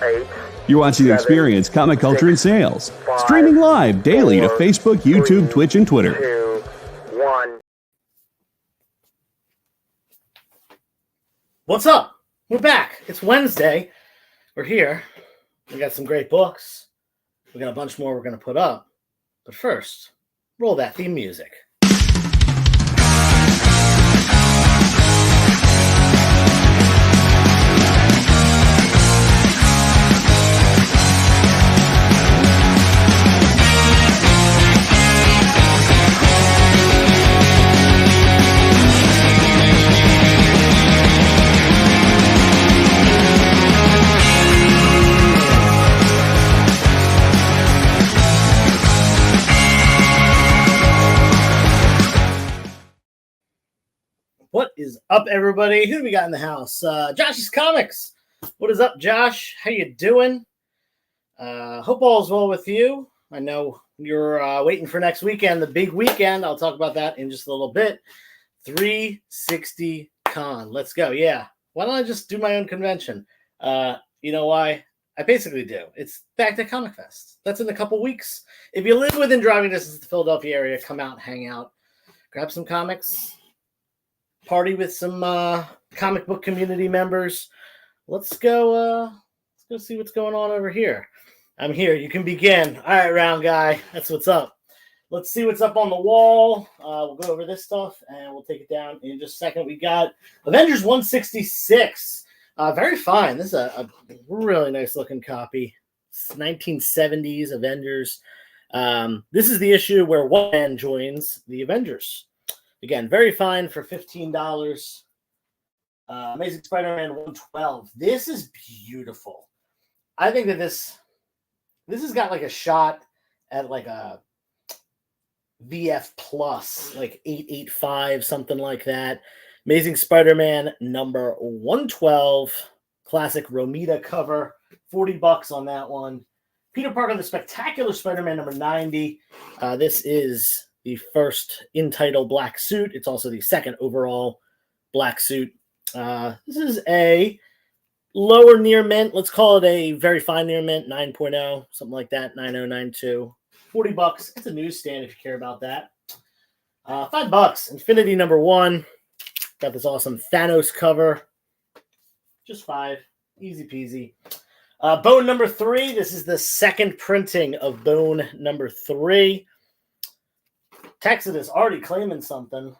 8. You're watching the Experience Comic Culture and Sales. Streaming live daily to Facebook, YouTube, Twitch, and Twitter. 2, 1. What's up? We're back. It's Wednesday. We're here. We got some great books. We got a bunch more we're going to put up. But first, roll that theme music. What is up, everybody? Who do we got in the house? Josh's Comics. What is up, Josh? How you doing? Hope all is well with you. I know you're waiting for next weekend, the big weekend. I'll talk about that in just a little bit. 360 Con. Let's go. Yeah. Why don't I just do my own convention? You know why? I basically do. It's back to Comic Fest. That's in a couple weeks. If you live within driving distance of the Philadelphia area, come out, hang out, grab some comics, party with some comic book community members. Let's go see what's going on over here. I'm here. You can begin. All right, round guy. That's what's up. Let's see what's up on the wall. We'll go over this stuff, and we'll take it down in just a second. We got Avengers 166. Very fine. This is a really nice-looking copy. It's 1970s Avengers. This is the issue where one man joins the Avengers. Again, very fine for $15. Amazing Spider-Man 112. This is beautiful. I think that this has got like a shot at like a VF plus, like 885, something like that. Amazing Spider-Man number 112. Classic Romita cover. $40 on that one. Peter Parker, the Spectacular Spider-Man number 90. This is the first in-title black suit. It's also the second overall black suit. This is a lower near mint. Let's call it a very fine near mint, 9.0, something like that, 9092. $40. It's a newsstand if you care about that. $5. Infinity number 1. Got this awesome Thanos cover. Just $5. Easy peasy. Bone number 3. This is the second printing of Bone number 3. Texas already claiming something.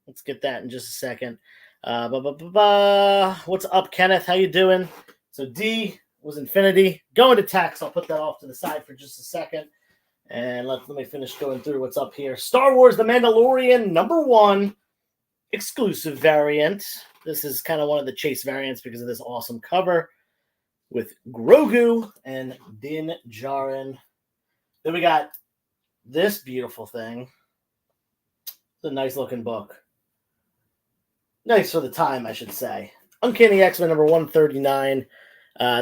Let's get that in just a second. What's up, Kenneth? How you doing? So D was Infinity. Going to Tex. I'll put that off to the side for just a second. And let me finish going through what's up here. Star Wars The Mandalorian number 1 exclusive variant. This is kind of one of the chase variants because of this awesome cover with Grogu and Din Djarin. Then we got this beautiful thing. It's a nice looking book. Nice for the time, I should say. Uncanny X-Men number 139.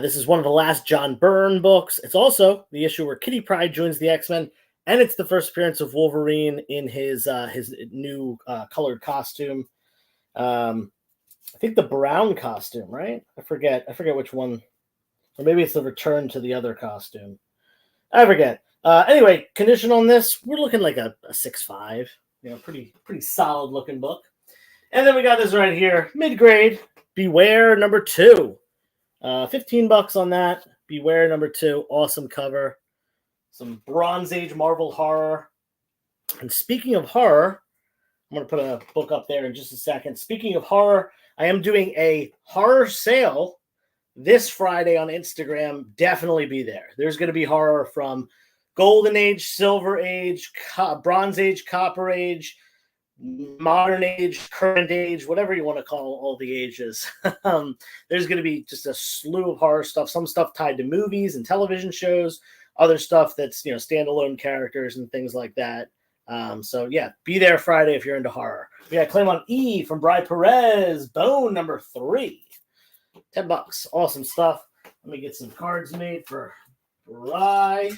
This is one of the last John Byrne books. It's also the issue where Kitty Pryde joins the X-Men, and it's the first appearance of Wolverine in his new colored costume. I think the brown costume, right? I forget which one. Or maybe it's the return to the other costume. I forget. Anyway, condition on this, we're looking like a 6.5. You know, pretty solid looking book. And then we got this right here, mid-grade, Beware number 2. $15 on that. Beware number 2. Awesome cover. Some Bronze Age Marvel horror. And speaking of horror, I'm going to put a book up there in just a second. Speaking of horror, I am doing a horror sale this Friday on Instagram. Definitely be there. There's going to be horror from Golden Age, Silver Age, Bronze Age, Copper Age, Modern Age, Current Age, whatever you want to call all the ages. There's going to be just a slew of horror stuff, some stuff tied to movies and television shows, other stuff that's, standalone characters and things like that. So yeah, be there Friday if you're into horror. We got Claim on E from Bri Perez, Bone number 3. $10. Awesome stuff. Let me get some cards made for Bri.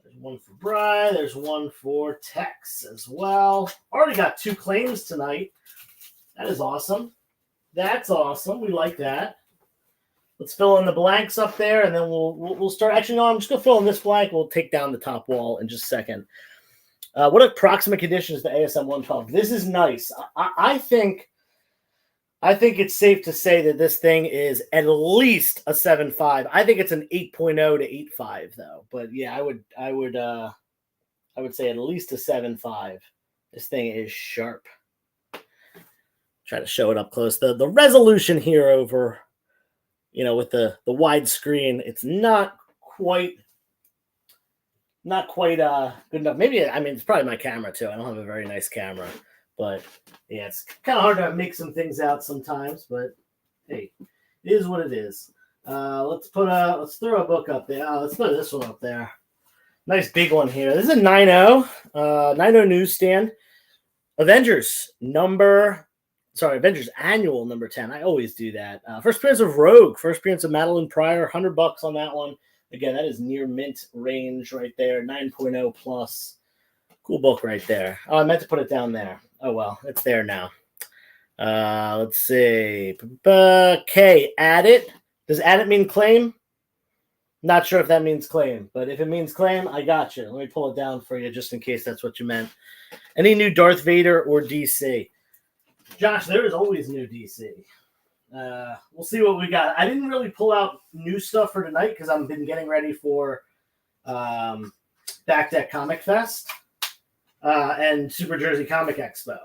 There's one for Bri. There's one for Tex as well. Already got 2 claims tonight. That is awesome. That's awesome. We like that. let's fill in the blanks up there, and then we'll start. Actually, no, I'm just gonna fill in this blank. We'll take down the top wall in just a second. What approximate condition is the ASM 112? This is nice. I think it's safe to say that this thing is at least a 7.5. I think it's an 8.0 to 8.5 though. But yeah, I would say at least a 7.5. This thing is sharp. Try to show it up close. The resolution here over, with the wide screen, it's not quite good enough. Maybe, it's probably my camera too. I don't have a very nice camera, but yeah, it's kind of hard to make some things out sometimes, but hey, it is what it is. Let's throw a book up there. Let's throw this one up there. Nice big one here. This is a 9.0 newsstand. Avengers Annual number 10. I always do that. First appearance of Rogue. First appearance of Madeline Pryor. $100 on that one. Again, that is near mint range right there. 9.0 plus. Cool book right there. Oh, I meant to put it down there. Oh, well, it's there now. Let's see. K, add it. Does add it mean claim? Not sure if that means claim, but if it means claim, I got you. Let me pull it down for you just in case that's what you meant. Any new Darth Vader or DC? Josh, there is always new DC. We'll see what we got. I didn't really pull out new stuff for tonight because I've been getting ready for Back Deck Comic Fest and Super Jersey Comic Expo,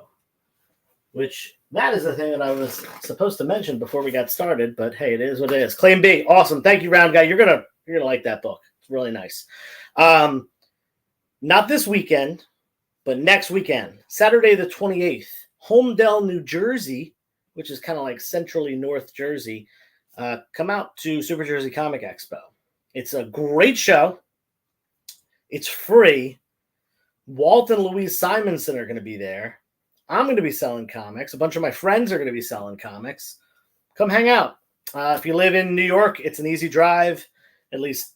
which that is the thing that I was supposed to mention before we got started. But hey, it is what it is. Claim B, awesome. Thank you, Round Guy. You're gonna like that book. It's really nice. Not this weekend, but next weekend, Saturday the 28th, Holmdel, New Jersey, which is kind of like centrally North Jersey, come out to Super Jersey Comic Expo. It's a great show. It's free. Walt and Louise Simonson are going to be there. I'm going to be selling comics. A bunch of my friends are going to be selling comics. Come hang out. If you live in New York, it's an easy drive, at least,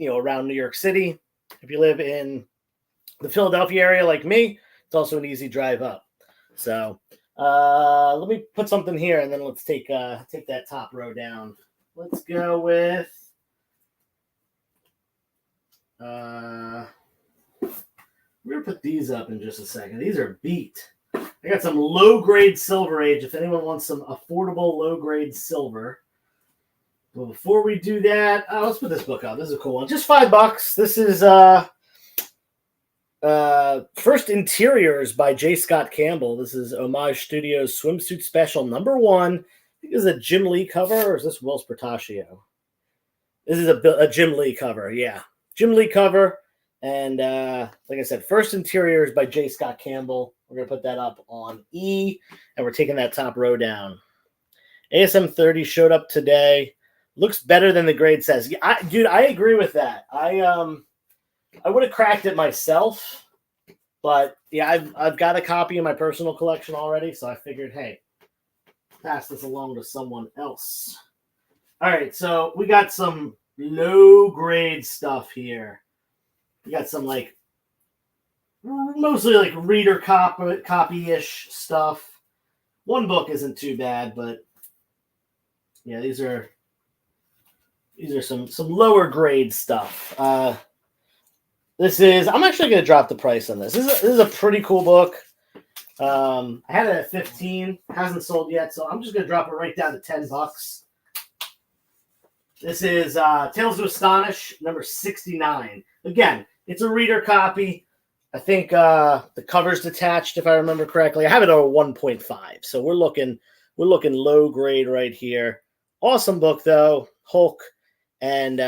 around New York City. If you live in the Philadelphia area like me, it's also an easy drive up. So let me put something here, and then let's take that top row down. Let's go with we're gonna put these up in just a second. These are beat. I got some low-grade Silver Age. If anyone wants some affordable low-grade silver. Well, before we do that, let's put this book up. This is a cool one. Just $5. This is First Interiors by J. Scott Campbell. This is Homage Studios Swimsuit Special number 1. I think this is a Jim Lee cover, or is this Will Spertaccio? This is a Jim Lee cover, yeah. Jim Lee cover. And like I said, First Interiors by J. Scott Campbell. We're going to put that up on E, and we're taking that top row down. ASM 30 showed up today. Looks better than the grade says. Yeah, I agree with that. I would have cracked it myself, but yeah, I've got a copy in my personal collection already, so I figured, hey, pass this along to someone else. All right, so we got some low-grade stuff here. We got some mostly like reader copy-ish stuff. One book isn't too bad, but yeah, these are some lower grade stuff. This is, I'm actually going to drop the price on this. This is a pretty cool book. I had it at 15, hasn't sold yet, so I'm just going to drop it right down to $10. This is Tales to Astonish, number 69. Again, it's a reader copy. I think the cover's detached, if I remember correctly. I have it at a 1.5, so we're looking low grade right here. Awesome book though. Hulk and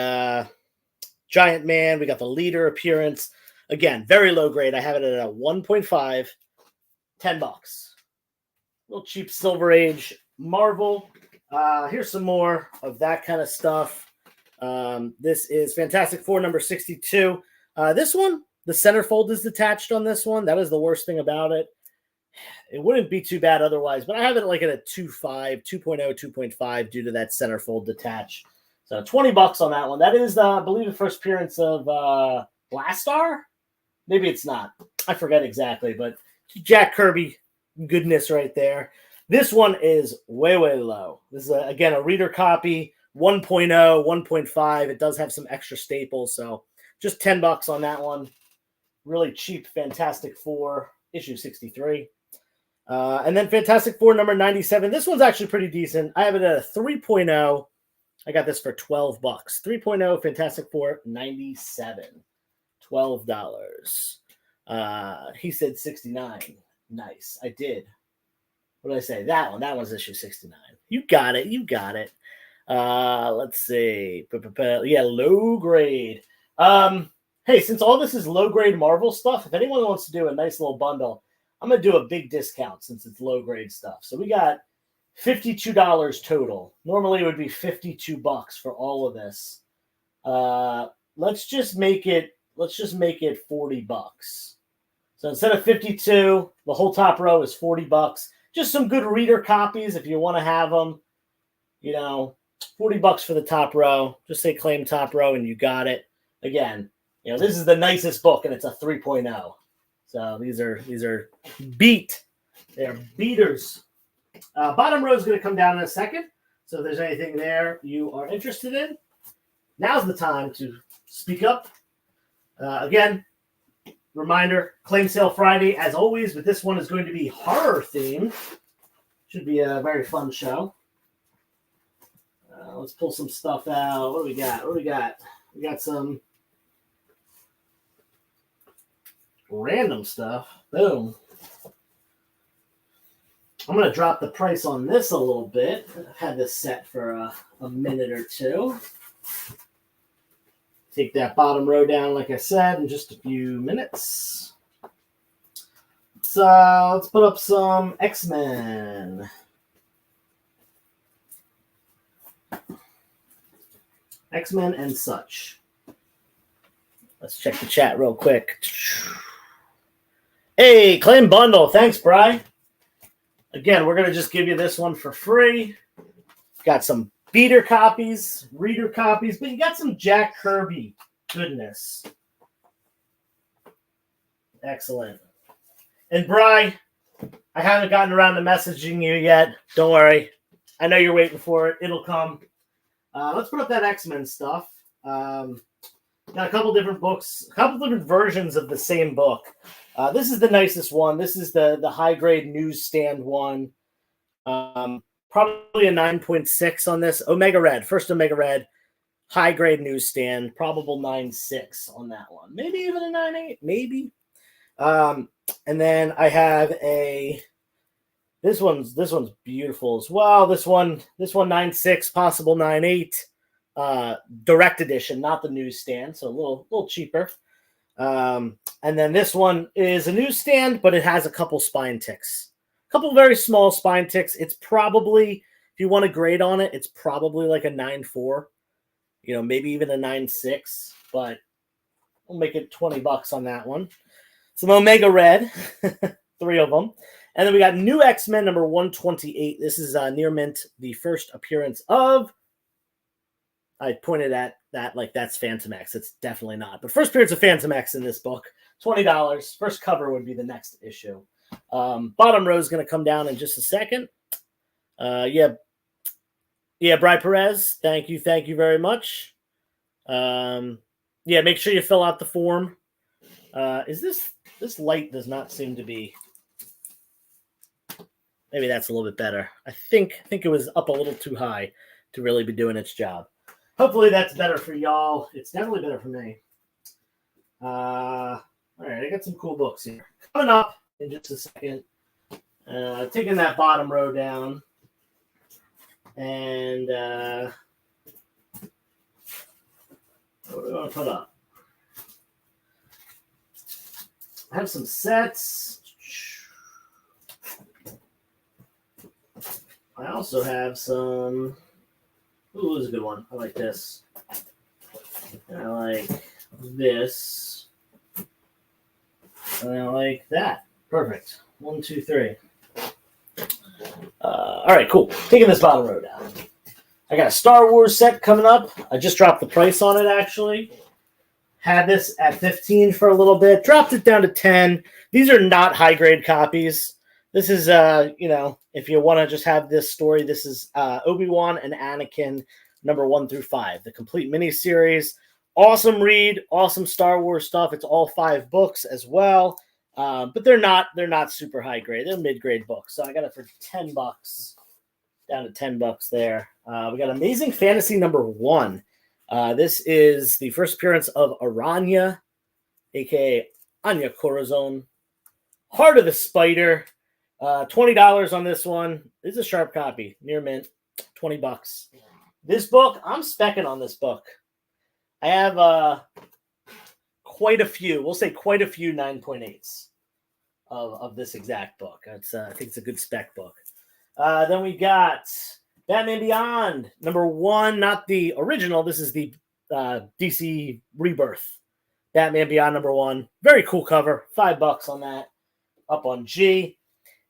Giant Man. We got the leader appearance. Again, very low grade. I have it at a 1.5, $10. Little cheap Silver Age Marvel. Here's some more of that kind of stuff. This is Fantastic Four number 62. This one, the centerfold is detached on this one. That is the worst thing about it. It wouldn't be too bad otherwise, but I have it like at a 2.5, 2.5 due to that centerfold detached. So $20 on that one. That is, I believe, the first appearance of Blastar. Maybe it's not. I forget exactly, but Jack Kirby goodness right there. This one is way, way low. This is, again, a reader copy, 1.0, 1.5. It does have some extra staples, so just $10 on that one. Really cheap Fantastic Four, issue 63. And then Fantastic Four number 97. This one's actually pretty decent. I have it at a 3.0. I got this for $12. 3.0 Fantastic Four 97. $12. He said 69. Nice. I did. What did I say? That one. That one's issue 69. You got it. You got it. Let's see. Yeah, low grade. Hey, since all this is low grade Marvel stuff, if anyone wants to do a nice little bundle, I'm going to do a big discount since it's low grade stuff. So we got $52 total. Normally it would be $52 for all of this. Let's just make it $40. So instead of 52, the whole top row is $40. Just some good reader copies if you want to have them. You know, $40 for the top row. Just say claim top row and you got it. Again, you know, this is the nicest book and it's a 3.0. So these are beat. They're beaters. Bottom row is going to come down in a second. So if there's anything there you are interested in, now's the time to speak up. Again, reminder, claim sale Friday as always, but this one is going to be horror themed. Should be a very fun show. Let's pull some stuff out. What do we got? We got some random stuff. Boom. I'm going to drop the price on this a little bit. I've had this set for a minute or two. Take that bottom row down, like I said, in just a few minutes. So let's put up some X-Men. X-Men and such. Let's check the chat real quick. Hey, claim bundle. Thanks, Bri. Again, we're going to just give you this one for free. Got some beater copies, reader copies, but you got some Jack Kirby goodness. Excellent. And Bri, I haven't gotten around to messaging you yet. Don't worry. I know you're waiting for it. It'll come. Let's put up that X-Men stuff. Got a couple different books, a couple different versions of the same book. This is the nicest one. This is the high-grade newsstand one. Probably a 9.6 on this. Omega Red, first Omega Red, high-grade newsstand, probable 9.6 on that one. Maybe even a 9.8, maybe. And then I have this one's beautiful as well. This one 9.6, possible 9.8. Direct edition, not the newsstand, so a little cheaper. And then this one is a newsstand, but it has a couple spine ticks. A couple very small spine ticks. It's probably, if you want to grade on it, it's probably like a 9.4. You know, maybe even a 9.6, but we'll make it $20 on that one. Some Omega Red, 3 of them. And then we got New X-Men number 128. This is near mint, the first appearance of, I pointed at that like that's Phantom X. It's definitely not. But first appearance of Phantom X in this book, $20. First cover would be the next issue. Bottom row is going to come down in just a second. Yeah, Bri Perez, thank you very much. Yeah, make sure you fill out the form. Is this light does not seem to be. Maybe that's a little bit better. I think it was up a little too high to really be doing its job. Hopefully that's better for y'all. It's definitely better for me. All right, I got some cool books here. Coming up in just a second. Taking that bottom row down. And what do I want to put up? I have some sets. I also have some. Ooh, this is a good one. I like this. I like this. And I like that. Perfect. 1, 2, 3. All right, cool. Taking this bottom row down. I got a Star Wars set coming up. I just dropped the price on it, actually. Had this at 15 for a little bit. Dropped it down to 10. These are not high-grade copies. This is, if you want to just have this story, this is Obi-Wan and Anakin number 1 through 5, the complete miniseries. Awesome read, awesome Star Wars stuff. It's all 5 books as well, but they're not super high grade. They're mid-grade books. So I got it for $10, down to $10 there. We got Amazing Fantasy number 1. This is the first appearance of Aranya, aka Anya Corazon. Heart of the Spider. $20 on this one. This is a sharp copy, near mint. $20. This book, I'm specking on this book. I have quite a few. We'll say quite a few 9.8s of this exact book. It's I think it's a good spec book. Then we got Batman Beyond number 1, not the original. This is the DC Rebirth. Batman Beyond number 1. Very cool cover. $5 on that. Up on G.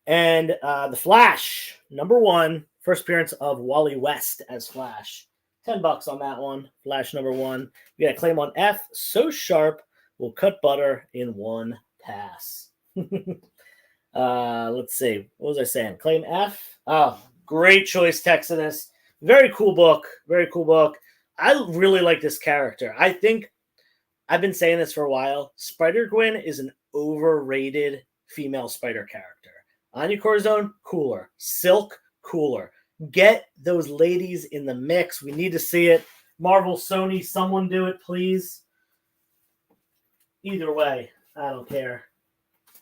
And The Flash number 1. First appearance of Wally West as Flash. $10 on that one. Flash number 1. We got a claim on F. So sharp, will cut butter in one pass. Let's see. What was I saying? Claim F. Oh, great choice, Texanus. Very cool book. Very cool book. I really like this character. I think I've been saying this for a while. Spider-Gwen is an overrated female spider character. Anya Corazon, cooler. Silk, cooler. Get those ladies in the mix. We need to see it. Marvel, Sony, someone do it, please. Either way, I don't care.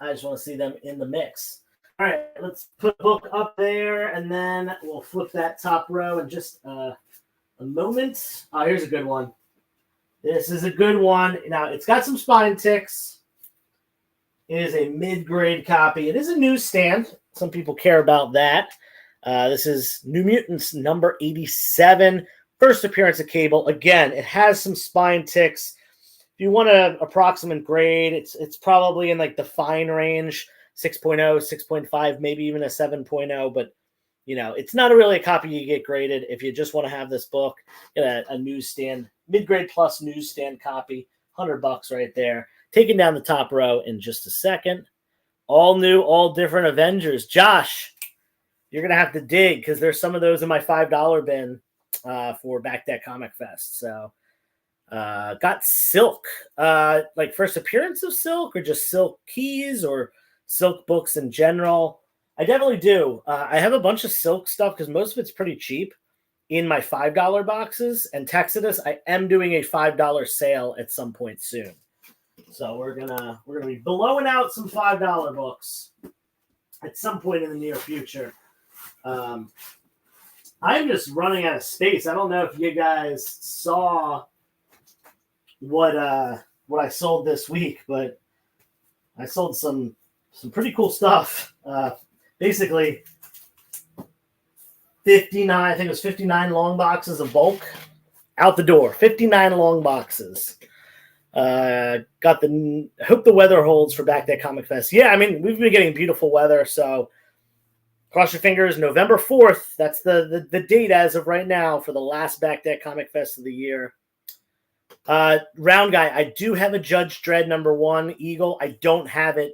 I just want to see them in the mix. All right, let's put the book up there, and then we'll flip that top row in just a moment. Oh, here's a good one. This is a good one. Now, it's got some spine ticks. It is a mid-grade copy. It is a newsstand. Some people care about that. This is New Mutants number 87. First appearance of Cable. Again, it has some spine ticks. If you want an approximate grade, it's probably in like the fine range, 6.0, 6.5, maybe even a 7.0. But, you know, it's not really a copy you get graded. If you just want to have this book, get a newsstand, mid-grade plus newsstand copy, $100 right there. Taking down the top row in just a second. All new, all different Avengers. Josh, you're going to have to dig because there's some of those in my $5 bin for Back That Comic Fest. So, got Silk. Like first appearance of Silk or just Silk keys or Silk books in general. I definitely do. I have a bunch of Silk stuff because most of it's pretty cheap in my $5 boxes. And Texas, I am doing a $5 sale at some point soon. So we're gonna be blowing out some $5 books at some point in the near future. I'm just running out of space. I don't know if you guys saw what I sold this week, but I sold some pretty cool stuff. Basically 59, I think it was 59 long boxes of bulk out the door. 59 long boxes. Got the hope the weather holds for Back That Comic Fest. Yeah, I mean, we've been getting beautiful weather, so cross your fingers. November 4th, that's the date as of right now for the last Back That Comic Fest of the year. Round guy, I do have a Judge Dredd number 1 Eagle. I don't have it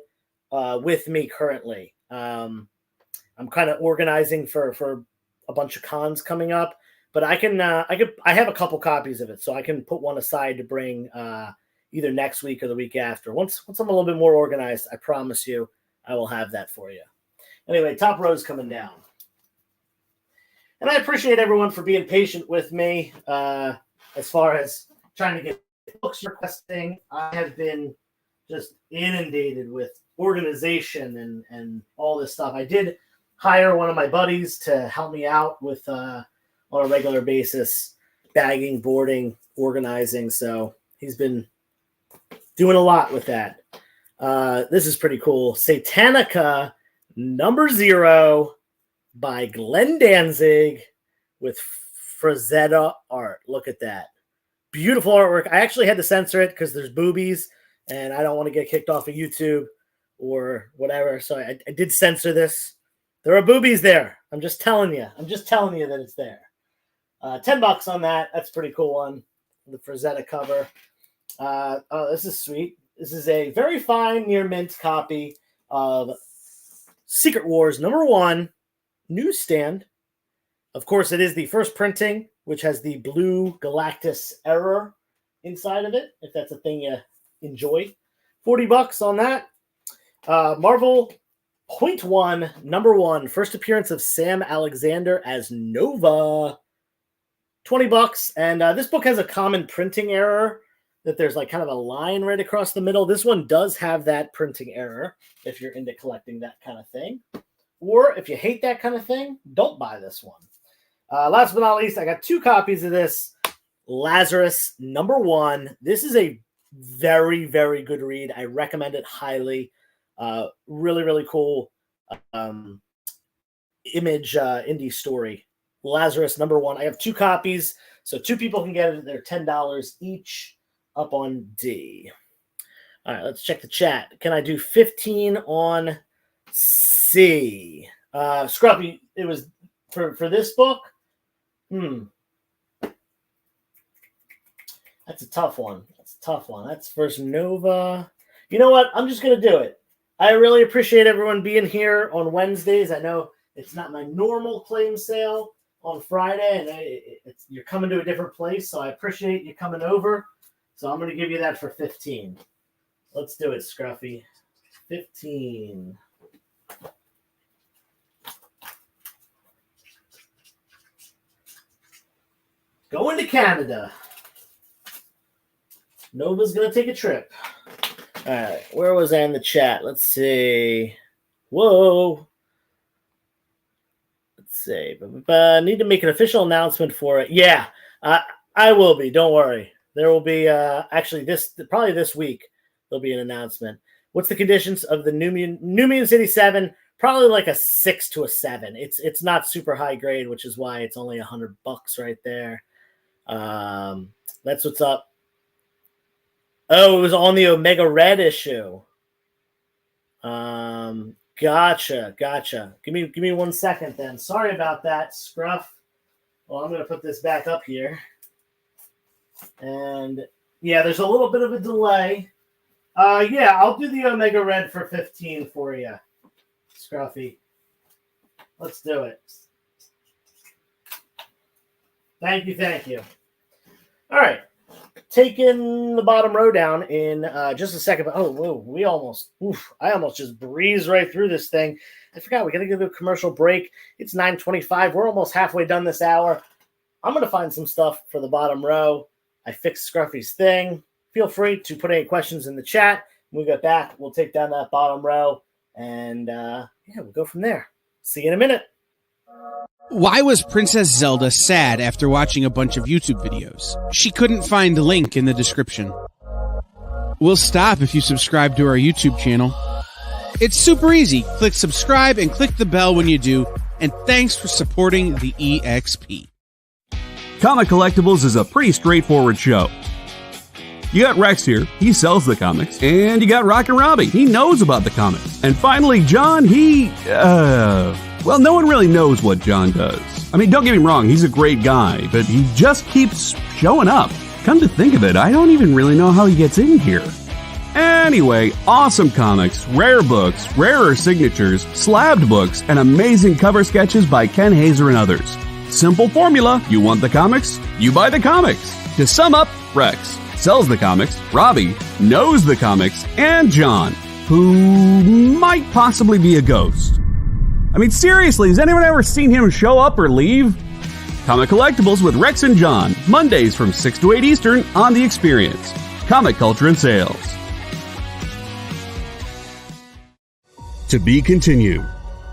with me currently. I'm kind of organizing for a bunch of cons coming up, but I have a couple copies of it, so I can put one aside to bring either next week or the week after. Once I'm a little bit more organized, I promise you I will have that for you. Anyway, top row's coming down. And I appreciate everyone for being patient with me as far as trying to get books requesting. I have been just inundated with organization and all this stuff. I did hire one of my buddies to help me out with on a regular basis, bagging, boarding, organizing. So he's been doing a lot with that. This is pretty cool. Satanica number 0 by Glenn Danzig with Frazetta art. Look at that. Beautiful artwork. I actually had to censor it because there's boobies and I don't want to get kicked off of YouTube or whatever. So I did censor this. There are boobies there. I'm just telling you. I'm just telling you that it's there. $10 on that. That's a pretty cool one. The Frazetta cover. Oh, this is sweet. This is a very fine near mint copy of Secret Wars number 1 newsstand. Of course, it is the first printing, which has the blue Galactus error inside of it, if that's a thing you enjoy. $40 on that. Marvel Point One, number one, first appearance of Sam Alexander as Nova. $20. And this book has a common printing error that there's like kind of a line right across the middle. This one does have that printing error if you're into collecting that kind of thing. Or if you hate that kind of thing, don't buy this one. Last but not least, I got 2 copies of this. Lazarus, number one. This is a very, very good read. I recommend it highly. Really, really cool image indie story. Lazarus, number one. I have 2 copies, so 2 people can get it. They're $10 each up on D. All right, let's check the chat. Can I do 15 on C? Scruffy, it was for this book. That's a tough one. That's first Nova. You know what? I'm just going to do it. I really appreciate everyone being here on Wednesdays. I know it's not my normal claim sale on Friday, and you're coming to a different place, so I appreciate you coming over. So I'm going to give you that for 15. Let's do it, Scruffy. 15. Going to Canada. Nova's going to take a trip. All right, where was I in the chat? Let's see. Whoa. Let's see. Need to make an official announcement for it. Yeah, I will be. Don't worry. There will be, actually, probably this week, there'll be an announcement. What's the conditions of the New Mutant City 7? Probably like a 6 to a 7. It's not super high grade, which is why it's only $100 right there. That's what's up. Oh, it was on the Omega Red issue. Gotcha. Give me 1 second then. Sorry about that, Scruff. Well, I'm going to put this back up here. And yeah, there's a little bit of a delay. Yeah, I'll do the Omega Red for 15 for you, Scruffy. Let's do it. Thank you. All right. Taking the bottom row down in just a second. But, I almost just breezed right through this thing. I forgot we got to go to a commercial break. It's 9:25. We're almost halfway done this hour. I'm going to find some stuff for the bottom row. I fixed Scruffy's thing. Feel free to put any questions in the chat. When we get back, we'll take down that bottom row. And, we'll go from there. See you in a minute. Why was Princess Zelda sad after watching a bunch of YouTube videos? She couldn't find the link in the description. We'll stop if you subscribe to our YouTube channel. It's super easy. Click subscribe and click the bell when you do. And thanks for supporting the EXP. Comic Collectibles is a pretty straightforward show. You got Rex here, he sells the comics, and you got Rockin' Robbie, he knows about the comics. And finally, John, well, no one really knows what John does. I mean, don't get me wrong, he's a great guy, but he just keeps showing up. Come to think of it, I don't even really know how he gets in here. Anyway, awesome comics, rare books, rarer signatures, slabbed books, and amazing cover sketches by Ken Hazer and others. Simple formula, you want the comics, you buy the comics. To sum up, Rex sells the comics, Robbie knows the comics, and John, who might possibly be a ghost. I mean, seriously, has anyone ever seen him show up or leave? Comic Collectibles with Rex and John, Mondays from 6 to 8 Eastern on The Experience. Comic Culture and Sales. To be continued.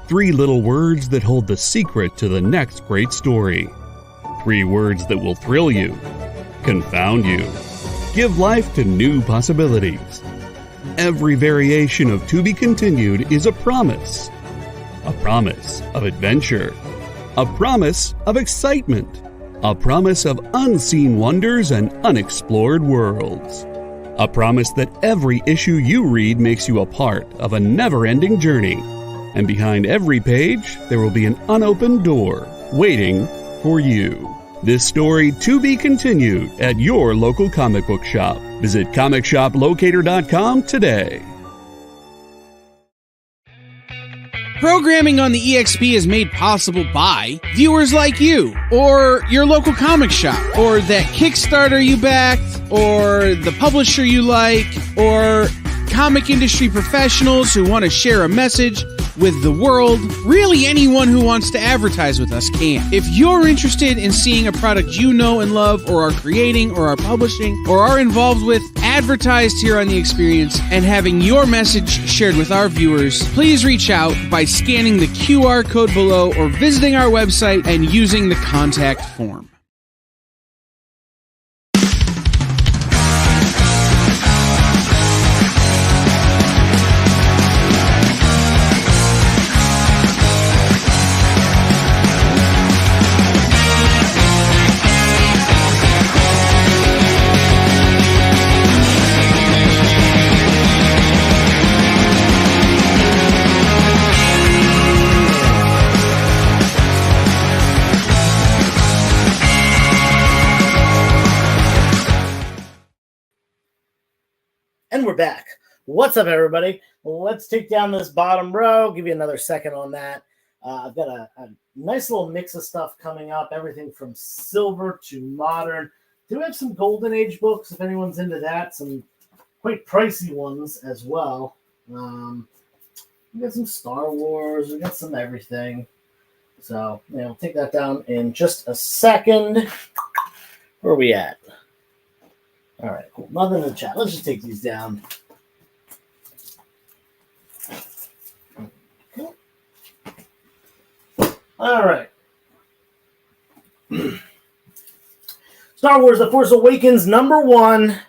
3 little words that hold the secret to the next great story. 3 words that will thrill you, confound you, give life to new possibilities. Every variation of To Be Continued is a promise. A promise of adventure. A promise of excitement. A promise of unseen wonders and unexplored worlds. A promise that every issue you read makes you a part of a never-ending journey. And behind every page, there will be an unopened door waiting for you. This story to be continued at your local comic book shop. Visit comicshoplocator.com today. Programming on the EXP is made possible by viewers like you, or your local comic shop, or that Kickstarter you backed, or the publisher you like, or comic industry professionals who want to share a message with the world. Really, anyone who wants to advertise with us can. If you're interested in seeing a product you know and love, or are creating, or are publishing, or are involved with, advertised here on The Experience, and having your message shared with our viewers, please reach out by scanning the QR code below or visiting our website and using the contact form. And we're back. What's up, everybody? Let's take down this bottom row. Give you another second on that. I've got a nice little mix of stuff coming up. Everything from silver to modern. Do have some Golden Age books if anyone's into that. Some quite pricey ones as well. We got some Star Wars. We got some everything. So, we'll take that down in just a second. Where are we at? All right, cool. Nothing in the chat. Let's just take these down. Cool. All right. Star Wars The Force Awakens #1.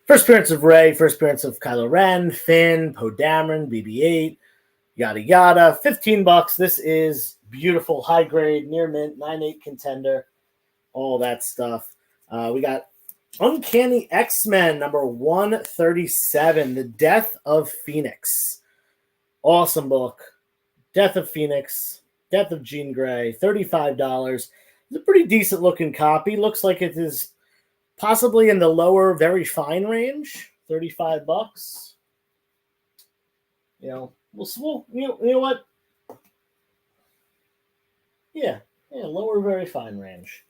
First appearance of Rey, first appearance of Kylo Ren, Finn, Poe Dameron, BB-8, yada yada. $15. This is beautiful, high grade, near mint, 9.8 contender, all that stuff. We got Uncanny X-Men #137, The Death of Phoenix. Awesome book. Death of Phoenix, Death of Jean Grey, $35. It's a pretty decent looking copy. Looks like it is possibly in the lower, very fine range. $35. You know what? Yeah, lower, very fine range.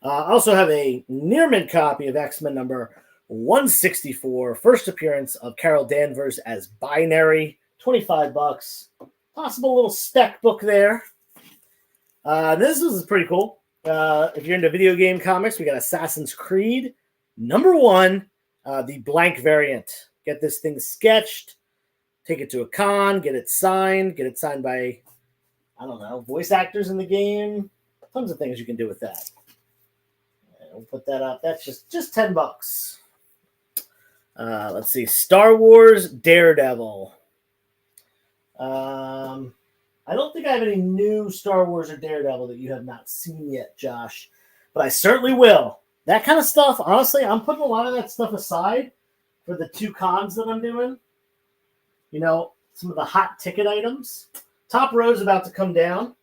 I also have a near mint copy of X-Men #164, first appearance of Carol Danvers as Binary, $25. Possible little spec book there. This is pretty cool. If you're into video game comics, we got Assassin's Creed #1, the blank variant. Get this thing sketched, take it to a con, get it signed by, I don't know, voice actors in the game. Tons of things you can do with that. We'll put that up. That's just $10. Let's see. Star Wars Daredevil. I don't think I have any new Star Wars or Daredevil that you have not seen yet, Josh. But I certainly will. That kind of stuff, honestly, I'm putting a lot of that stuff aside for the 2 cons that I'm doing. Some of the hot ticket items. Top row is about to come down.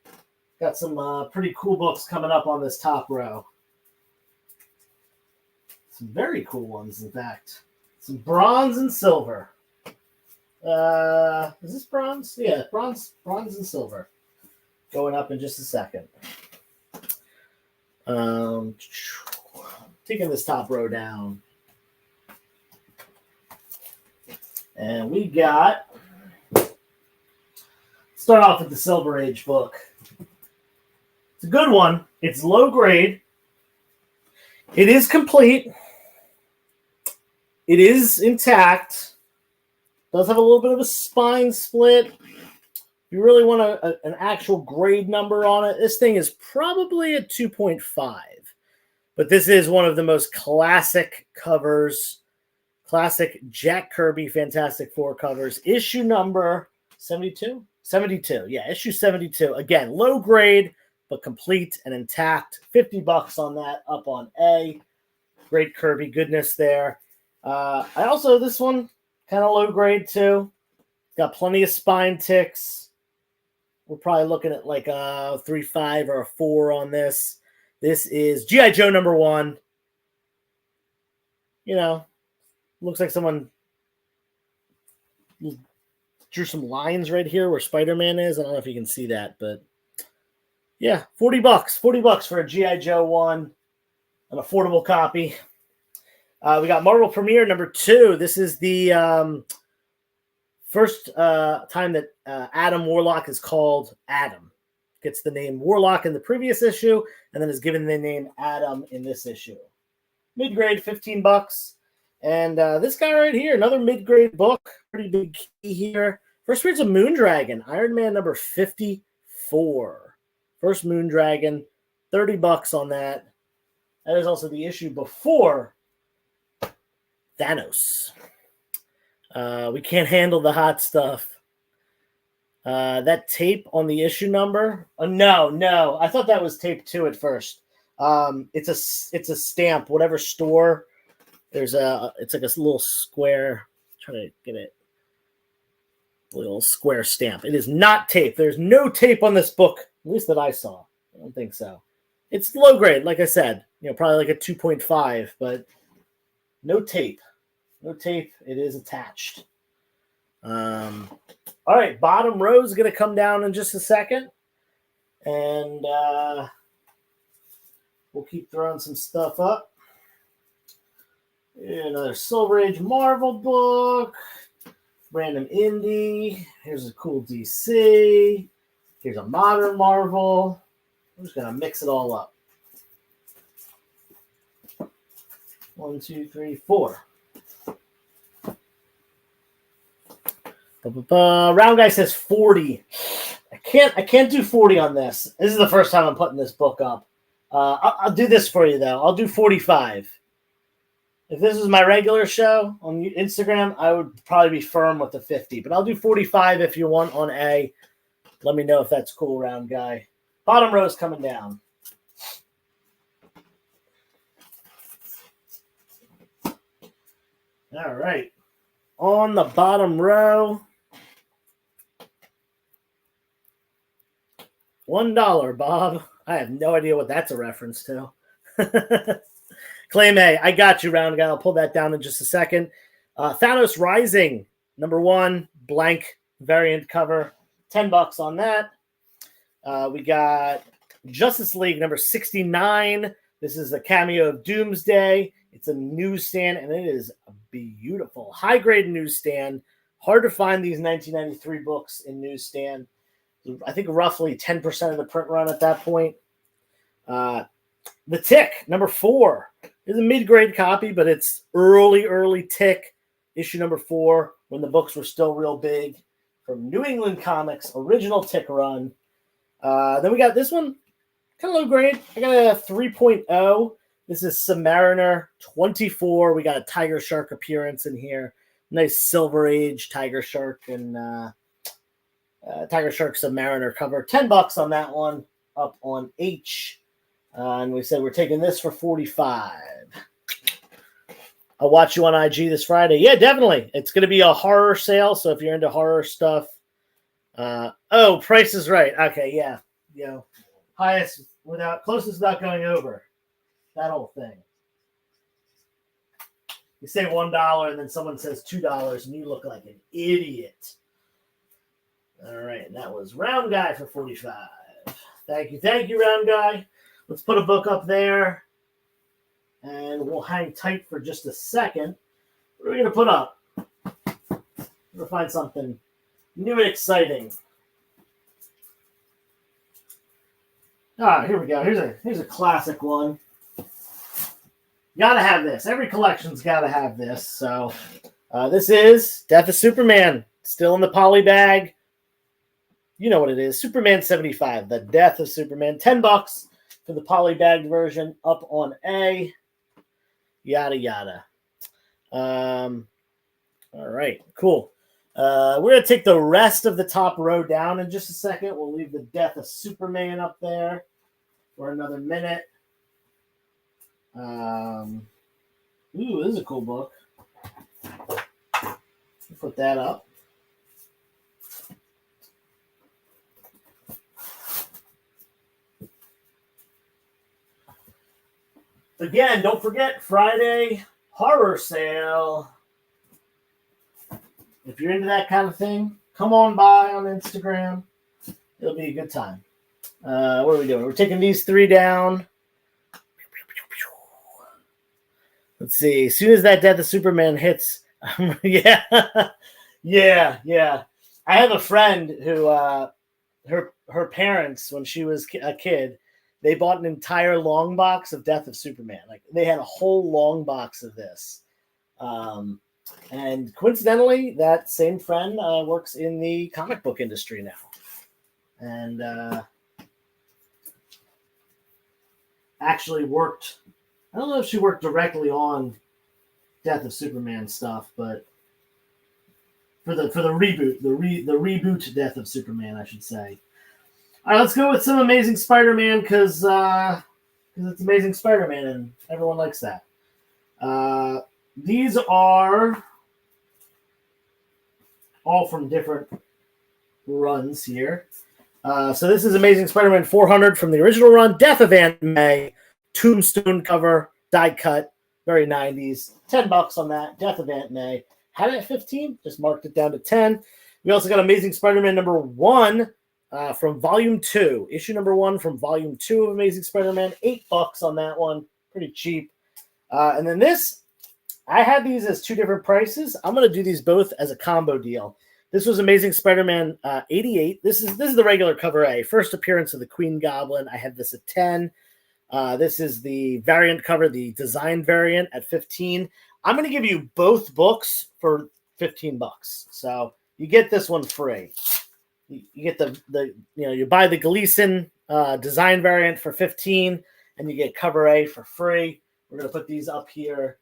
Got some pretty cool books coming up on this top row. Some very cool ones, in fact. Some bronze and silver. Is this bronze? Yeah, bronze and silver. Going up in just a second. Taking this top row down. And we got... Start off with the Silver Age book. It's a good one. It's low grade. It is complete. It is intact. Does have a little bit of a spine split. If you really want an actual grade number on it, this thing is probably a 2.5. But this is one of the most classic covers. Classic Jack Kirby Fantastic Four covers. Issue number 72? 72. Yeah, issue 72. Again, low grade, but complete and intact. $50 on that, up on A. Great Kirby goodness there. This one, kind of low grade too. Got plenty of spine ticks. We're probably looking at like a 3.5 or a 4 on this. This is G.I. Joe #1. Looks like someone drew some lines right here where Spider-Man is. I don't know if you can see that, but yeah, $40. $40 for a G.I. Joe 1, an affordable copy. We got Marvel Premiere number 2. This is the first time that Adam Warlock is called Adam. Gets the name Warlock in the previous issue, and then is given the name Adam in this issue. Mid-grade, $15. And this guy right here, another mid-grade book. Pretty big key here. First reads of Moondragon, Iron Man number 54. First Moondragon, $30 on that. That is also the issue before Thanos. We can't handle the hot stuff. That tape on the issue number? No. I thought that was tape 2 at first. It's a stamp. Whatever store. It's like a little square. Try to get it. A little square stamp. It is not tape. There's no tape on this book, at least that I saw. I don't think so. It's low grade, like I said. Probably like a 2.5, but no tape. No tape. It is attached. All right, bottom row is going to come down in just a second. And we'll keep throwing some stuff up. Another Silver Age Marvel book. Random Indie. Here's a cool DC. Here's a Modern Marvel. I'm just going to mix it all up. 1, 2, 3, 4. Round guy says 40. I can't do 40 on this. This is the first time I'm putting this book up. I'll do this for you though. I'll do 45. If this was my regular show on Instagram, I would probably be firm with the 50. But I'll do 45 if you want on A. Let me know if that's cool, round guy. Bottom row is coming down. All right. On the bottom row, $1, Bob. I have no idea what that's a reference to. Claim A. I got you, round guy. I'll pull that down in just a second. Thanos Rising, number 1, blank variant cover. $10 on that. We got Justice League number 69. This is a cameo of Doomsday. It's a newsstand, and it is beautiful. High-grade newsstand. Hard to find these 1993 books in newsstand. I think roughly 10% of the print run at that point. The Tick, number 4. Is a mid-grade copy, but it's early Tick, issue number 4, when the books were still real big. From New England Comics, original Tick run. Then we got this one, kind of low grade. I got a 3.0. This is Submariner 24. We got a Tiger Shark appearance in here. Nice Silver Age Tiger Shark and Tiger Shark Submariner cover. $10 on that one, up on H. And we said we're taking this for 45. I'll watch you on IG this Friday. Yeah, definitely. It's going to be a horror sale, so if you're into horror stuff. Price is Right. Okay, yeah. Highest closest without going over. That whole thing. You say $1 and then someone says $2 and you look like an idiot. All right, and that was Round Guy for 45. Thank you, Round Guy. Let's put a book up there, and we'll hang tight for just a second. What are we going to put up? We're going to find something new and exciting. Here we go. Here's a classic one. Gotta have this. Every collection's gotta have this. So this is Death of Superman. Still in the poly bag. You know what it is. Superman 75. The Death of Superman. $10 for the poly bagged version. Up on A. Yada yada. All right. Cool. We're going to take the rest of the top row down in just a second. We'll leave the Death of Superman up there for another minute. This is a cool book. Put that up. Again, don't forget Friday horror sale. If you're into that kind of thing, come on by on Instagram. It'll be a good time. What are we doing? We're taking these 3 down. Let's see. As soon as that Death of Superman hits, yeah. I have a friend who, her parents, when she was a kid, they bought an entire long box of Death of Superman. Like they had a whole long box of this. And coincidentally, that same friend works in the comic book industry now. And actually worked, I don't know if she worked directly on Death of Superman stuff, but for the reboot, the reboot Death of Superman, I should say. All right, let's go with some Amazing Spider-Man because it's Amazing Spider-Man and everyone likes that. These are all from different runs here. So this is Amazing Spider-Man 400 from the original run, Death of Aunt May, tombstone cover, die cut, very 90s. $10 on that, Death of Aunt May. Had it at 15, just marked it down to 10. We also got Amazing Spider-Man number 1 from Volume 2. Issue number 1 from Volume 2 of Amazing Spider-Man. $8 on that one. Pretty cheap. And then this, I had these as 2 different prices. I'm going to do these both as a combo deal. This was Amazing Spider-Man 88. This is the regular cover A. First appearance of the Queen Goblin. I had this at 10. This is the variant cover, the design variant at 15. I'm going to give you both books for $15. So you get this one free. You get the you buy the Gleason design variant for 15, and you get cover A for free. We're going to put these up here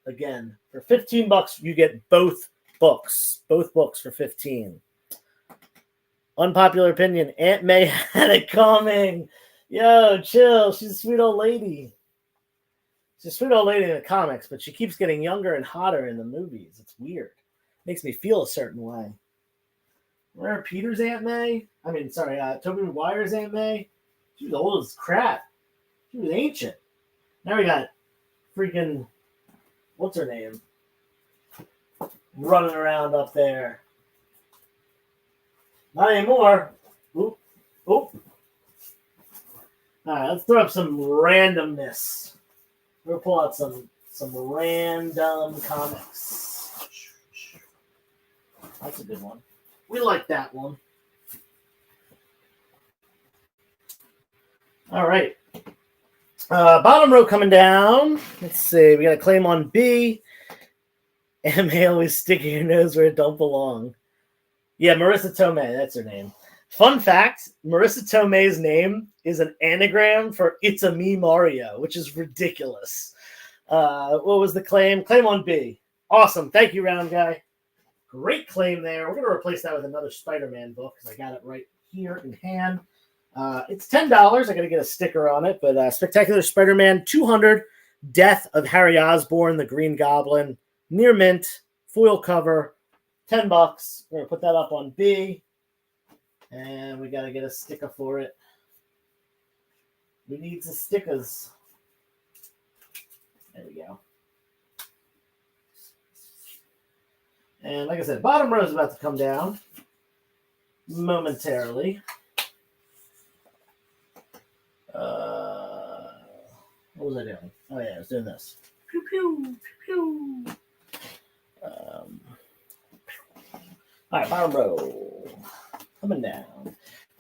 again for $15. You get both books for 15. Unpopular opinion: Aunt May had it coming. Yo, chill. She's a sweet old lady. She's a sweet old lady in the comics, but she keeps getting younger and hotter in the movies. It's weird. Makes me feel a certain way. Where Peter's Aunt May? Tobey Maguire's Aunt May. She was old as crap. She was ancient. Now we got freaking, what's her name? Running around up there. Not anymore. Oop. All right, let's throw up some randomness. We'll pull out some random comics. That's a good one. We like that one. All right. Bottom row coming down. Let's see. We got a claim on B. MA always sticking your nose where it don't belong. Yeah, Marissa Tomei. That's her name. Fun fact, Marissa Tomei's name is an anagram for It's a Me Mario, which is ridiculous. What was the claim? Claim on B. Awesome. Thank you, Round Guy. Great claim there. We're going to replace that with another Spider-Man book because I got it right here in hand. It's $10. I got to get a sticker on it, but Spectacular Spider-Man 200, Death of Harry Osborn, the Green Goblin, near mint, foil cover, $10. We're going to put that up on B. And we got to get a sticker for it. We need the stickers. There we go. And like I said, bottom row is about to come down momentarily. What was I doing? Oh, yeah, I was doing this. Pew, pew, pew, pew. All right, bottom row. Coming down.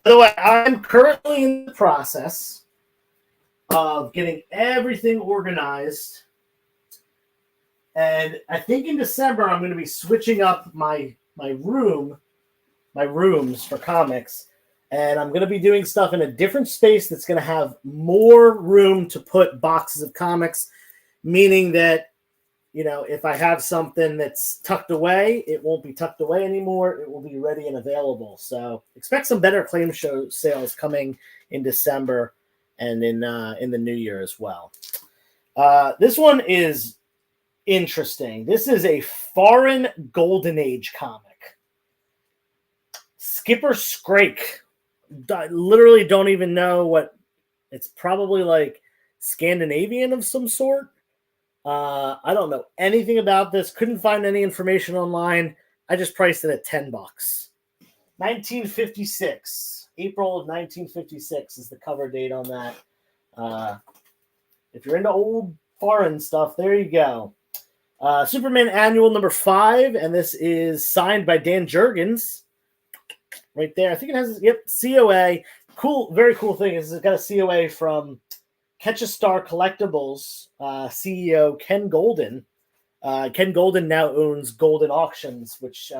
By the way, I'm currently in the process of getting everything organized. And I think in December I'm going to be switching up my rooms for comics. And I'm going to be doing stuff in a different space that's going to have more room to put boxes of comics, meaning that, if I have something that's tucked away, it won't be tucked away anymore. It will be ready and available. So expect some better claim show sales coming in December and in the new year as well. This one is interesting. This is a foreign Golden Age comic. Skipper Scrake. I literally don't even know what. It's probably like Scandinavian of some sort. I don't know anything about this. Couldn't find any information online. I just priced it at $10. 1956. April of 1956 is the cover date on that. If you're into old foreign stuff, there you go. Superman Annual number 5, and this is signed by Dan Jurgens. Right there. I think it has, COA. Cool, very cool thing is it's got a COA from Catch a Star Collectibles CEO Ken Golden. Ken Golden now owns Golden Auctions, which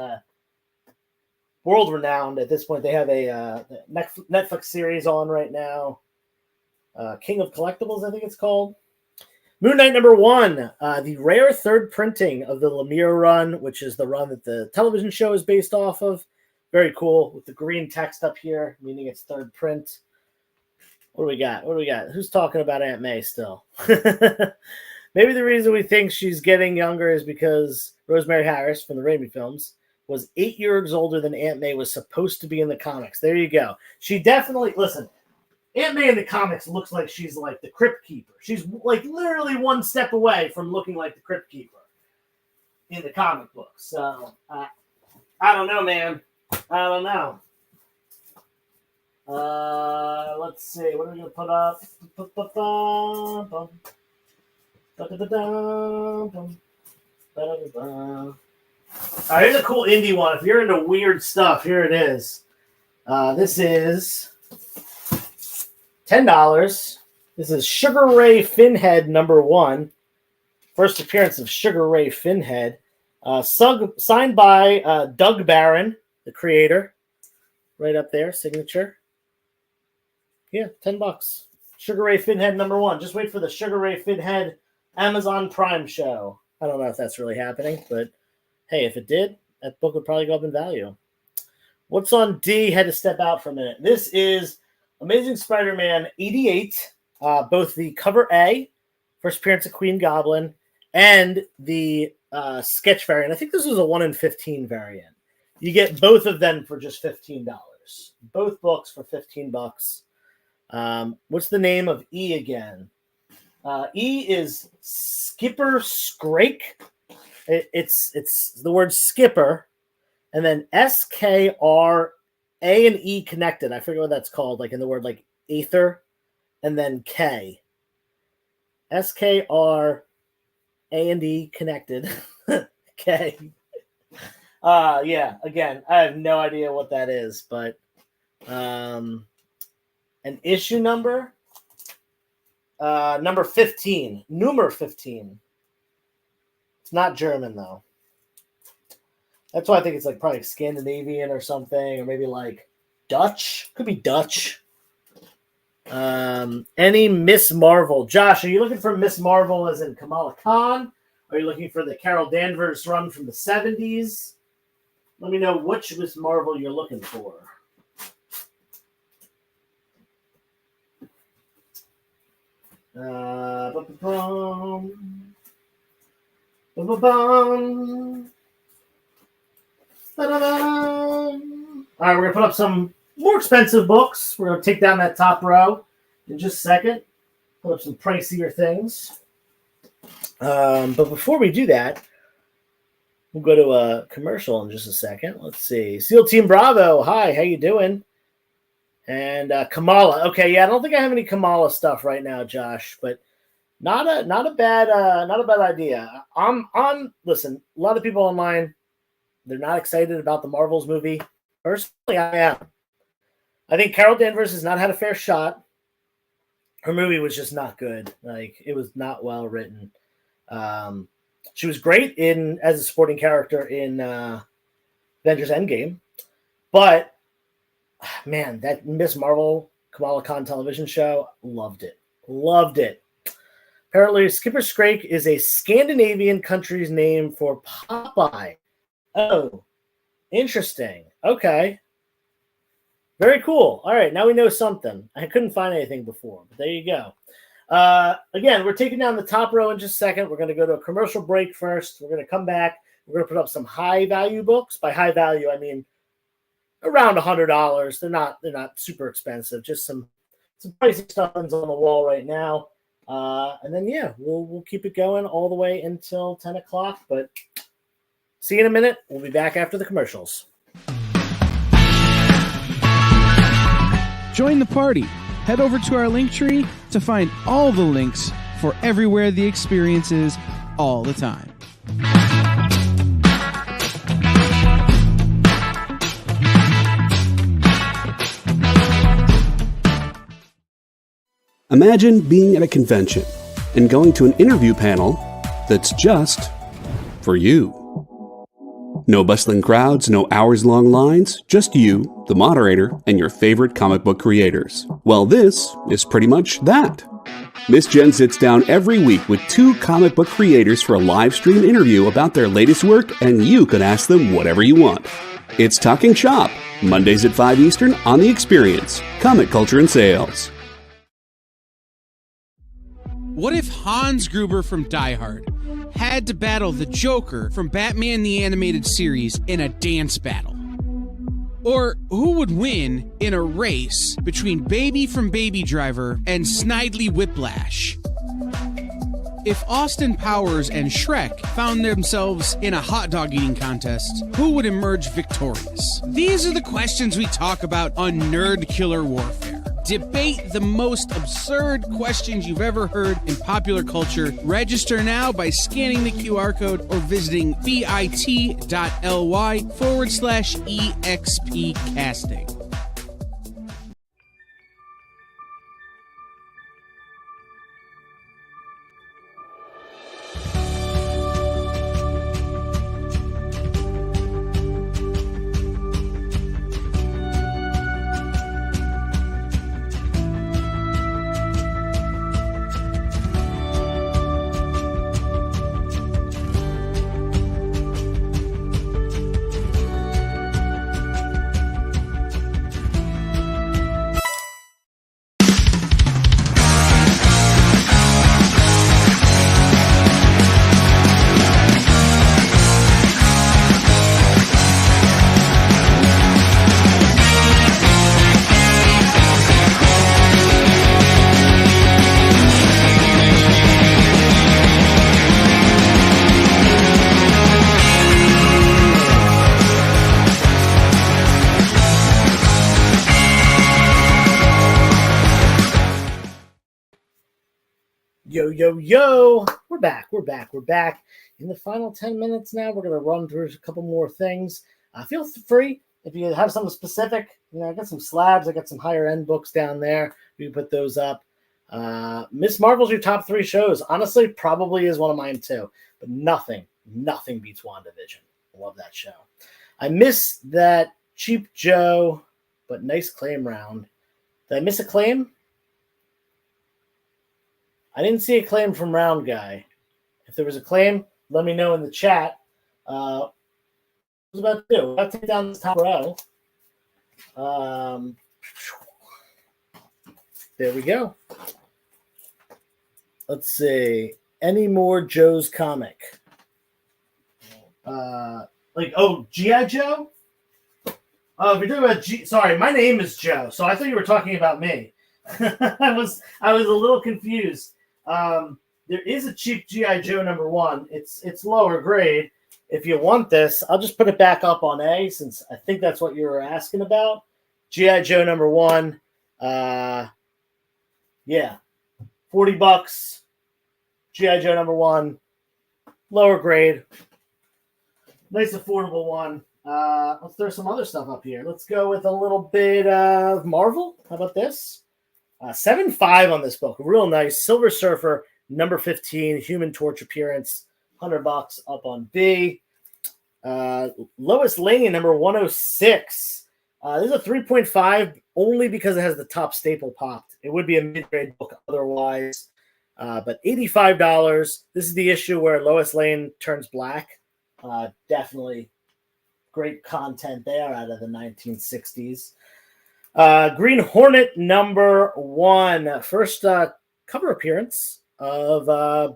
world renowned at this point. They have a Netflix series on right now. King of Collectibles, I think it's called. Moon Knight number 1, the rare third printing of the Lemire run, which is the run that the television show is based off of. Very cool with the green text up here, meaning it's third print. What do we got? Who's talking about Aunt May still? Maybe the reason we think she's getting younger is because Rosemary Harris from the Raimi films was 8 years older than Aunt May was supposed to be in the comics. There you go. She definitely, listen, Aunt May in the comics looks like she's like the Crypt Keeper. She's like literally one step away from looking like the Crypt Keeper in the comic books. So, I don't know, man. I don't know. Let's see. What are we going to put up? All right, here's a cool indie one. If you're into weird stuff, here it is. This is $10. This is Sugar Ray Finhead number 1. First appearance of Sugar Ray Finhead. Signed by Doug Barron, the creator. Right up there, signature. Yeah, $10. Sugar Ray Finhead number 1. Just wait for the Sugar Ray Finhead Amazon Prime show. I don't know if that's really happening, but hey, if it did, that book would probably go up in value. What's on D? Had to step out for a minute. This is Amazing Spider-Man 88, both the cover A, first appearance of Queen Goblin, and the sketch variant. I think this was a 1 in 15 variant. You get both of them for just $15. Both books for $15. What's the name of E again? E is Skipper Scrake. It's the word skipper, and then SKR A and E connected. I forget what that's called, like in the word like aether, and then K. SKR A and E connected. K. Yeah, again, I have no idea what that is, but an issue number, number 15, number 15. It's not German, though. That's why I think it's like probably Scandinavian or something, or maybe like Dutch. Could be Dutch. Any Miss Marvel. Josh, are you looking for Miss Marvel as in Kamala Khan? Are you looking for the Carol Danvers run from the 70s? Let me know which Miss Marvel you're looking for. All right, we're going to put up some more expensive books. We're going to take down that top row in just a second. Put up some pricier things. But before we do that, we'll go to a commercial in just a second. Let's see. SEAL Team Bravo. Hi, how you doing? And Kamala. Okay, yeah, I don't think I have any Kamala stuff right now, Josh, but not a bad idea. Listen, a lot of people online, they're not excited about the Marvels movie. Personally, I am. I think Carol Danvers has not had a fair shot. Her movie was just not good. Like, it was not well written. She was great as a supporting character in Avengers Endgame, but man, that Miss Marvel Kamala Khan television show, loved it. Apparently, Skipper Scrake is a Scandinavian country's name for Popeye. Oh, interesting. Okay. Very cool. All right, now we know something. I couldn't find anything before, but there you go. Again, we're taking down the top row in just a second. We're going to go to a commercial break first. We're going to come back. We're going to put up some high-value books. By high value, I mean around $100. They're not super expensive. Just some pricey stuff on the wall right now. And then, yeah, we'll keep it going all the way until 10 o'clock. But see you in a minute. We'll be back after the commercials. Join the party. Head over to our link tree to find all the links for everywhere the experience is all the time. Imagine being at a convention and going to an interview panel that's just for you. No bustling crowds, no hours-long lines, just you, the moderator, and your favorite comic book creators. Well, this is pretty much that. Miss Jen sits down every week with 2 comic book creators for a live stream interview about their latest work, and you can ask them whatever you want. It's Talking Shop, Mondays at 5 Eastern on The Experience, Comic Culture and Sales. What if Hans Gruber from Die Hard had to battle the Joker from Batman the Animated Series in a dance battle? Or who would win in a race between Baby from Baby Driver and Snidely Whiplash? If Austin Powers and Shrek found themselves in a hot dog eating contest, who would emerge victorious? These are the questions we talk about on Nerd Killer Warfare. Debate the most absurd questions you've ever heard in popular culture. Register now by scanning the QR code or visiting bit.ly/EXP casting. Yo, we're back. In the final 10 minutes now, we're going to run through a couple more things. Feel free, if you have something specific, I got some slabs, I got some higher end books down there. We can put those up. Miss Marvel's your top 3 shows. Honestly, probably is one of mine too. But nothing beats WandaVision. I love that show. I miss that Cheap Joe, but nice claim round. Did I miss a claim? I didn't see a claim from Round Guy. If there was a claim, let me know in the chat. What was about to do? I'll take down this top row. There we go. Let's see. Any more Joe's comic? G.I. Joe? Oh, if you're talking about sorry, my name is Joe, so I thought you were talking about me. I was a little confused. There is a cheap G.I. Joe #1. It's lower grade. If you want this, I'll just put it back up on A, since I think that's what you were asking about. G.I. Joe #1. Yeah, $40. G.I. Joe #1. Lower grade. Nice affordable one. Let's throw some other stuff up here. Let's go with a little bit of Marvel. How about this? 7.5 on this book. Real nice. Silver Surfer, #15, Human Torch appearance. $100 up on B. Lois Lane, #106. This is a 3.5 only because it has the top staple popped. It would be a mid-grade book otherwise. But $85. This is the issue where Lois Lane turns black. Definitely great content there out of the 1960s. Green Hornet #1. First cover appearance of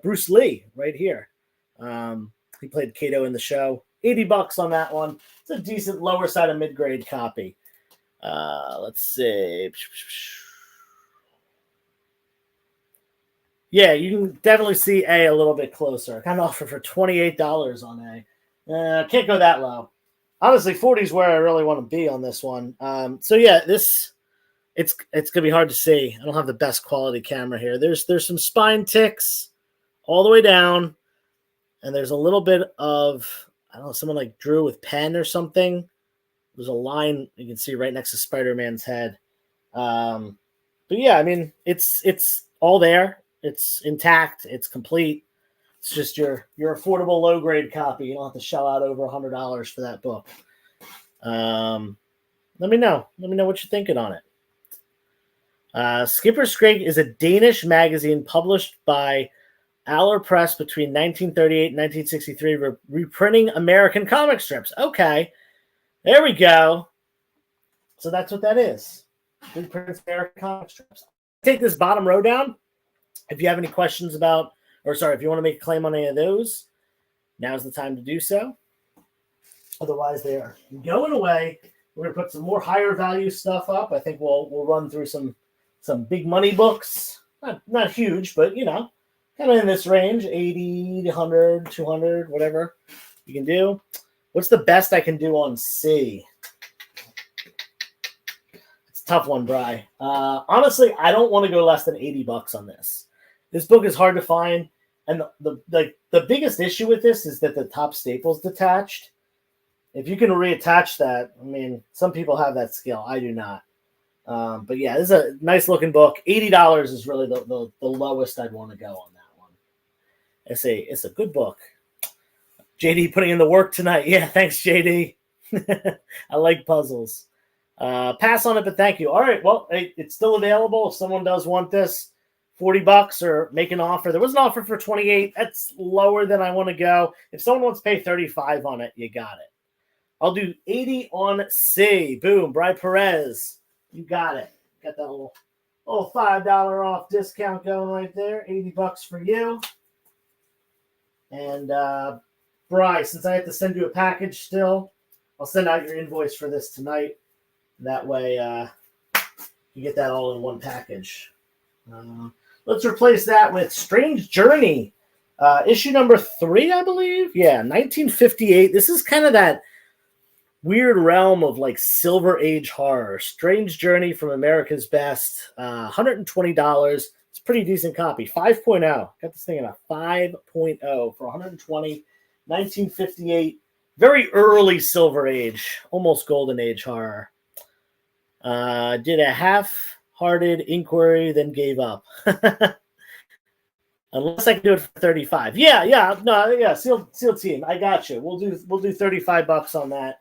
Bruce Lee right here. He played Kato in the show. $80 on that one. It's a decent lower side of mid-grade copy. Let's see. Yeah, you can definitely see A a little bit closer. I kind of offer for $28 on A. Can't go that low. Honestly, 40 is where I really want to be on this one. So yeah, it's it's gonna be hard to see. I don't have the best quality camera here. There's some spine ticks all the way down, and there's a little bit of, I don't know, someone like drew with pen or something. There's a line you can see right next to Spider-Man's head. But yeah, I mean, it's all there. It's intact. It's complete. It's just your affordable low grade copy. You don't have to shell out over $100 for that book. Let me know. Let me know what you're thinking on it. Skipper Skrig is a Danish magazine published by Aller Press between 1938 and 1963, reprinting American comic strips. Okay, there we go. So that's what that is. Reprints American comic strips. Take this bottom row down. If you have any questions about, or sorry, if you want to make a claim on any of those, now's the time to do so. Otherwise, they are going away. We're going to put some more higher value stuff up. I think we'll run through some big money books. Not huge, but you know, kind of in this range, 80, 100, 200, whatever you can do. What's the best I can do on C? It's a tough one, Bri. Honestly, I don't want to go less than $80 on this. This book is hard to find, and the biggest issue with this is that the top staple's detached. If you can reattach that, I mean, some people have that skill. I do not. But yeah, this is a nice looking book. $80 is really the lowest I'd want to go on that one. It's a good book. JD putting in the work tonight. Yeah, thanks, JD. I like puzzles. Pass on it, but thank you. All right, well, it's still available. If someone does want this, $40 or make an offer. There was an offer for $28. That's lower than I want to go. If someone wants to pay $35 on it, you got it. I'll do $80 on C. Boom. Bri Perez. You got it. Got that little $5 off discount going right there. $80 for you. And Bri, since I have to send you a package still, I'll send out your invoice for this tonight. That way you get that all in one package. Let's replace that with Strange Journey. Issue number 3, I believe. Yeah, 1958. This is kind of that weird realm of like Silver Age horror. Strange Journey from America's Best. $120. It's a pretty decent copy. 5.0. Got this thing in a 5.0 for $120. 1958. Very early Silver Age. Almost Golden Age horror. Did a half-hearted inquiry, then gave up. Unless I can do it for $35. Yeah. SEAL team. I got you. We'll do $35 on that.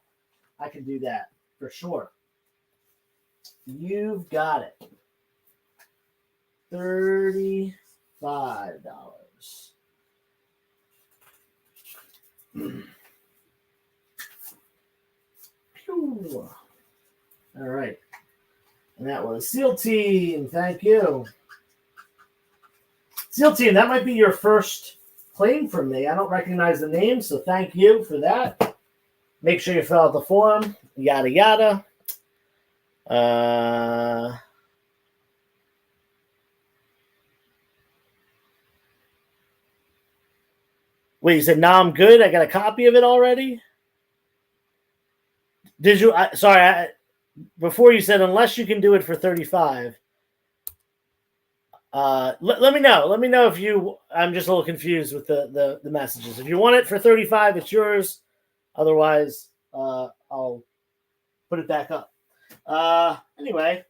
I can do that for sure. You've got it. $35. All right. And that was SEAL Team. Thank you. SEAL Team, that might be your first claim from me. I don't recognize the name, so thank you for that. Make sure you fill out the form. Yada, yada. Wait, you said, "Nah, I'm good. I got a copy of it already." Did you? Before you said, unless you can do it for $35. Let me know. Let me know if you. I'm just a little confused with the messages. If you want it for $35, it's yours. Otherwise, I'll put it back up. Anyway,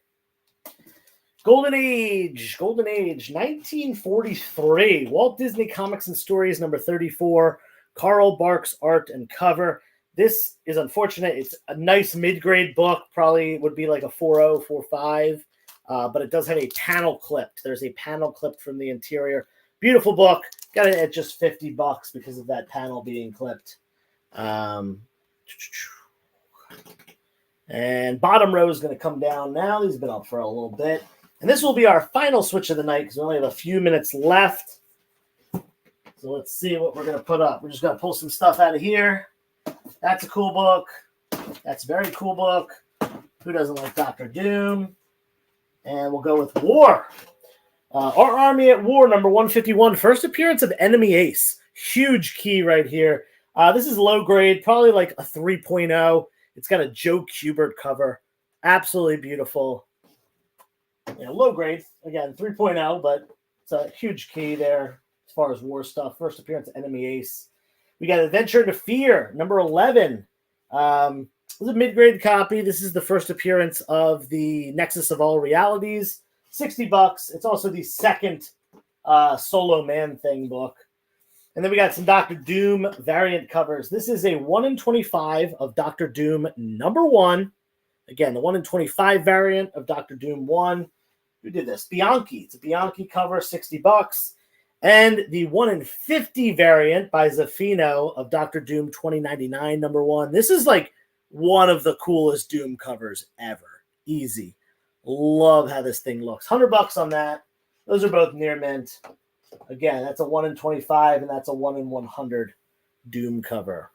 Golden Age, 1943. Walt Disney Comics and Stories, number 34. Carl Barks art and cover. This is unfortunate. It's a nice mid-grade book. Probably would be like a 4.0, 4.5. But it does have a panel clipped. There's a panel clipped from the interior. Beautiful book. Got it at just $50 because of that panel being clipped. And bottom row is going to come down now. These have been up for a little bit. And this will be our final switch of the night because we only have a few minutes left. So let's see what we're going to put up. We're just going to pull some stuff out of here. That's a cool book. That's a very cool book. Who doesn't like Dr. Doom? And we'll go with War. Our Army at War, number 151. First appearance of Enemy Ace. Huge key right here. This is low grade, probably like a 3.0. It's got a Joe Kubert cover. Absolutely beautiful. low grade. Again, 3.0, but it's a huge key there as far as war stuff. First appearance of Enemy Ace. We got Adventure into Fear, number 11. This is a mid-grade copy. This is the first appearance of the Nexus of All Realities. $60. It's also the second Solo Man-Thing book. And then we got some Doctor Doom variant covers. This is a 1 in 25 of Doctor Doom number 1. Again, the 1 in 25 variant of Doctor Doom 1. Who did this? Bianchi. It's a Bianchi cover, $60. And the 1 in 50 variant by Zafino of Doctor Doom 2099 number 1. This is like one of the coolest Doom covers ever. Easy. Love how this thing looks. $100 on that. Those are both near mint. Again, that's a 1 in 25, and that's a 1 in 100 Doom cover.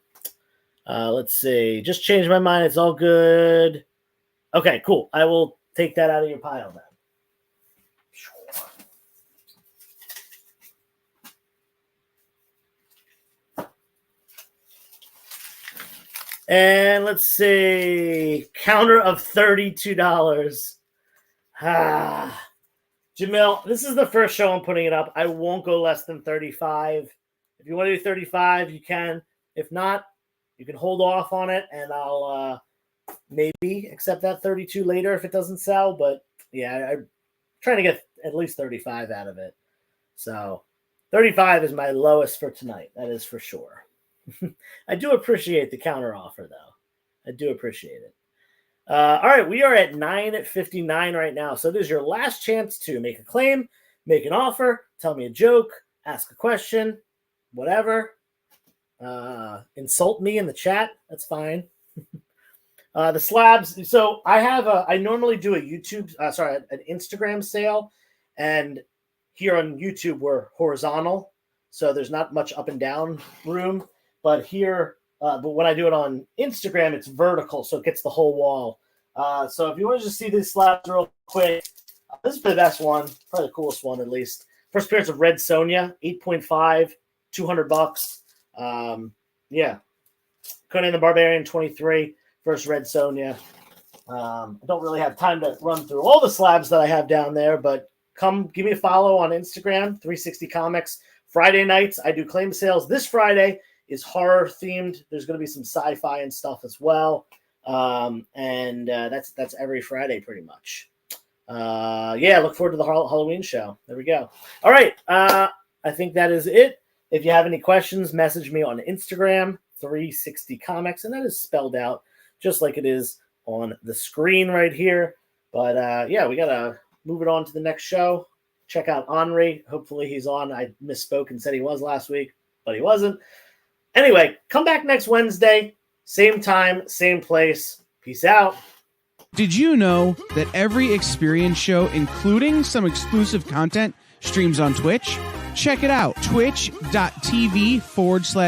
Let's see. Just changed my mind. It's all good. Okay, cool. I will take that out of your pile then. And let's see, counter of $32. Jamil, this is the first show I'm putting it up. I won't go less than 35. If you want to do 35, you can. If not, you can hold off on it, and I'll maybe accept that 32 later if it doesn't sell. But yeah, I'm trying to get at least 35 out of it. So 35 is my lowest for tonight. That is for sure. I do appreciate the counter offer, though. I do appreciate it. All right, we are at 9:59 right now. So this is your last chance to make a claim, make an offer, tell me a joke, ask a question, whatever. Insult me in the chat. That's fine. The slabs. So I normally do an Instagram sale, and here on YouTube we're horizontal, so there's not much up and down room. But here, but when I do it on Instagram, it's vertical, so it gets the whole wall. So if you want to just see these slabs real quick, this is the best one, probably the coolest one at least. First appearance of Red Sonja, 8.5, $200. Yeah. Conan the Barbarian, 23, first Red Sonja. I don't really have time to run through all the slabs that I have down there, but come give me a follow on Instagram, 360 Comics. Friday nights, I do claim sales. This Friday is horror themed. There's going to be some sci-fi and stuff as well. That's every Friday pretty much. Look forward to the Halloween show. There we go. All right. I think that is it. If you have any questions, message me on Instagram, 360 Comics, and that is spelled out just like it is on the screen right here. But we got to move it on to the next show. Check out Henri. Hopefully he's on. I misspoke and said he was last week, but he wasn't. Anyway, come back next Wednesday, same time, same place. Peace out. Did you know that every Experience show, including some exclusive content, streams on Twitch? Check it out, twitch.tv/